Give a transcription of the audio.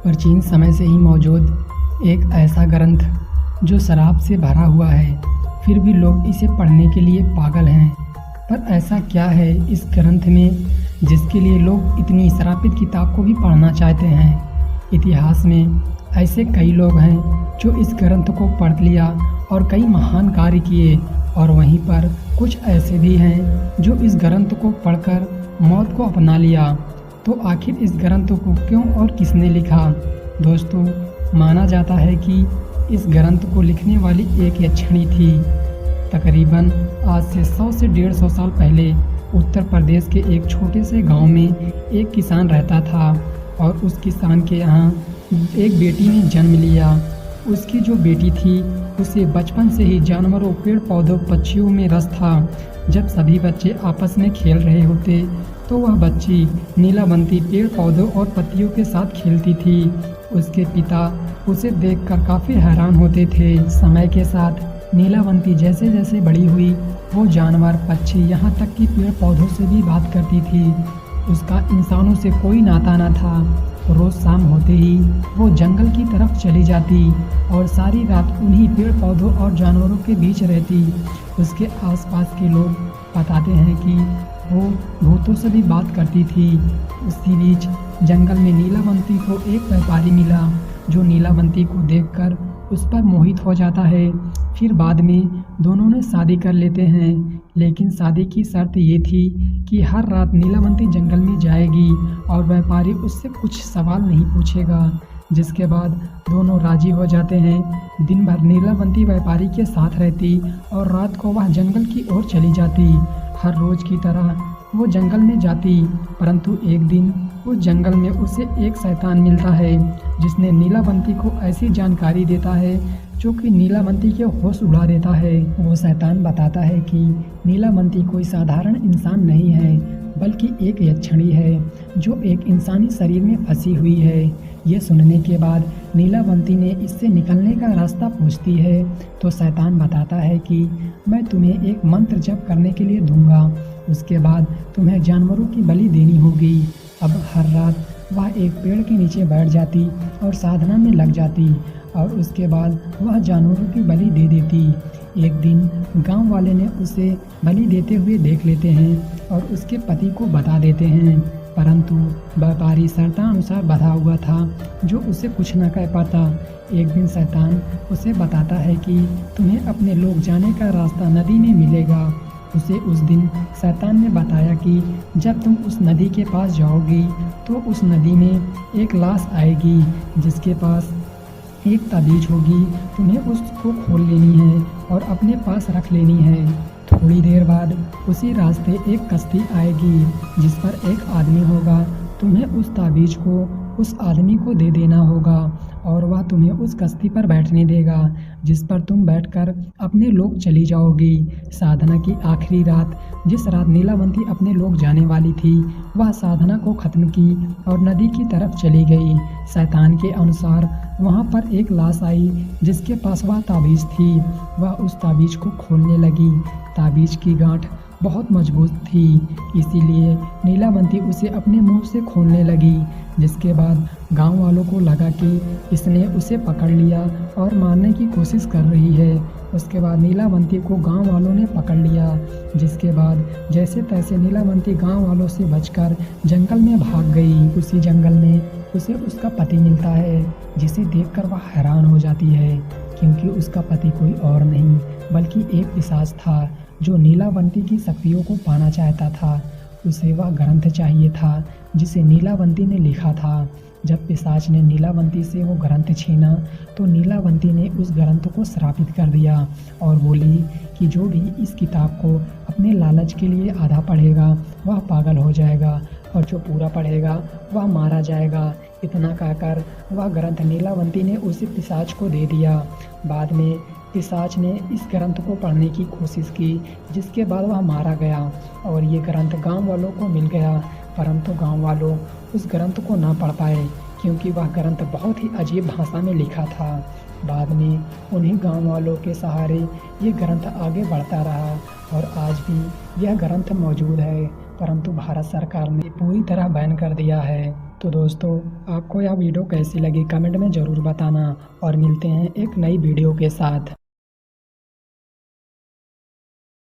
प्राचीन समय से ही मौजूद एक ऐसा ग्रंथ जो शराब से भरा हुआ है, फिर भी लोग इसे पढ़ने के लिए पागल हैं। पर ऐसा क्या है इस ग्रंथ में जिसके लिए लोग इतनी श्रापित किताब को भी पढ़ना चाहते हैं। इतिहास में ऐसे कई लोग हैं जो इस ग्रंथ को पढ़ लिया और कई महान कार्य किए, और वहीं पर कुछ ऐसे भी हैं जो इस ग्रंथ को पढ़कर मौत को अपना लिया। तो आखिर इस ग्रंथ को क्यों और किसने लिखा? दोस्तों, माना जाता है कि इस ग्रंथ को लिखने वाली एक यक्षिणी थी। तकरीबन आज से 100 से 150 साल पहले उत्तर प्रदेश के एक छोटे से गांव में एक किसान रहता था, और उस किसान के यहाँ एक बेटी ने जन्म लिया। उसकी जो बेटी थी उसे बचपन से ही जानवरों, पेड़ पौधों, पक्षियों में रस था। जब सभी बच्चे आपस में खेल रहे होते तो वह बच्ची नीलावंती पेड़ पौधों और पत्तियों के साथ खेलती थी। उसके पिता उसे देखकर काफ़ी हैरान होते थे। समय के साथ नीलावंती जैसे जैसे बड़ी हुई, वो जानवर, पक्षी, यहाँ तक कि पेड़ पौधों से भी बात करती थी। उसका इंसानों से कोई नाता न था। रोज़ शाम होते ही वो जंगल की तरफ चली जाती और सारी रात उन्हीं पेड़ पौधों और जानवरों के बीच रहती। उसके आसपास के लोग बताते हैं कि वो भूतों से भी बात करती थी। उसी बीच जंगल में नीलावंती को एक व्यापारी मिला जो नीलावंती को देखकर उस पर मोहित हो जाता है। फिर बाद में दोनों ने शादी कर लेते हैं, लेकिन शादी की शर्त ये थी कि हर रात नीलावंती जंगल में जाएगी और व्यापारी उससे कुछ सवाल नहीं पूछेगा। जिसके बाद दोनों राजी हो जाते हैं। दिन भर नीलावंती व्यापारी के साथ रहती और रात को वह जंगल की ओर चली जाती। हर रोज़ की तरह वो जंगल में जाती, परंतु एक दिन उस जंगल में उसे एक शैतान मिलता है जिसने नीलावंती को ऐसी जानकारी देता है जो कि नीलावंती के होश उड़ा देता है। वो शैतान बताता है कि नीलावंती कोई साधारण इंसान नहीं है, बल्कि एक यक्षिणी है जो एक इंसानी शरीर में फंसी हुई है। ये सुनने के बाद नीलावंती ने इससे निकलने का रास्ता पूछती है, तो शैतान बताता है कि मैं तुम्हें एक मंत्र जप करने के लिए दूंगा, उसके बाद तुम्हें जानवरों की बलि देनी होगी। अब हर रात वह एक पेड़ के नीचे बैठ जाती और साधना में लग जाती, और उसके बाद वह जानवरों की बलि दे देती। एक दिन गांव वाले ने उसे बलि देते हुए देख लेते हैं और उसके पति को बता देते हैं, परंतु व्यापारी शर्तानुसार बंधा हुआ था जो उसे कुछ न कह पाता। एक दिन शैतान उसे बताता है कि तुम्हें अपने लोग जाने का रास्ता नदी में मिलेगा। उसे उस दिन शैतान ने बताया कि जब तुम उस नदी के पास जाओगी तो उस नदी में एक लाश आएगी जिसके पास एक ताबीज होगी। तुम्हें उसको खोल लेनी है और अपने पास रख लेनी है। थोड़ी देर बाद उसी रास्ते एक कश्ती आएगी जिस पर एक आदमी होगा। तुम्हें उस ताबीज को उस आदमी को दे देना होगा और वह तुम्हें उस कश्ती पर बैठने देगा जिस पर तुम बैठकर अपने लोग चली जाओगी। साधना की आखिरी रात, जिस रात नीलावंती अपने लोग जाने वाली थी, वह साधना को ख़त्म की और नदी की तरफ चली गई। शैतान के अनुसार वहाँ पर एक लाश आई जिसके पास वह ताबीज़ थी। वह उस ताबीज़ को खोलने लगी। ताबीज़ की गांठ बहुत मजबूत थी, इसीलिए नीलावंती उसे अपने मुंह से खोलने लगी। जिसके बाद गांव वालों को लगा कि इसने उसे पकड़ लिया और मारने की कोशिश कर रही है। उसके बाद नीलावंती को गांव वालों ने पकड़ लिया। जिसके बाद जैसे तैसे नीलावंती गांव वालों से बचकर जंगल में भाग गई। उसी जंगल में उसे उसका पति मिलता है, जिसे देखकर वह हैरान हो जाती है, क्योंकि उसका पति कोई और नहीं बल्कि एक पिशाच था जो नीलावंती की शक्तियों को पाना चाहता था। उसे वह ग्रंथ चाहिए था जिसे नीलावंती ने लिखा था। जब पिशाच ने नीलावंती से वो ग्रंथ छीना तो नीलावंती ने उस ग्रंथ को श्रापित कर दिया और बोली कि जो भी इस किताब को अपने लालच के लिए आधा पढ़ेगा वह पागल हो जाएगा और जो पूरा पढ़ेगा वह मारा जाएगा। इतना कहकर वह ग्रंथ नीलावंती ने उसी पिशाच को दे दिया। बाद में पिशाच ने इस ग्रंथ को पढ़ने की कोशिश की, जिसके बाद वह मारा गया और ये ग्रंथ गांव वालों को मिल गया, परंतु गांव वालों उस ग्रंथ को ना पढ़ पाए क्योंकि वह ग्रंथ बहुत ही अजीब भाषा में लिखा था। बाद में उन्हीं गांव वालों के सहारे ये ग्रंथ आगे बढ़ता रहा और आज भी यह ग्रंथ मौजूद है, परंतु भारत सरकार ने पूरी तरह बैन कर दिया है। तो दोस्तों, आपको यह वीडियो कैसी लगी कमेंट में ज़रूर बताना और मिलते हैं एक नई वीडियो के साथ।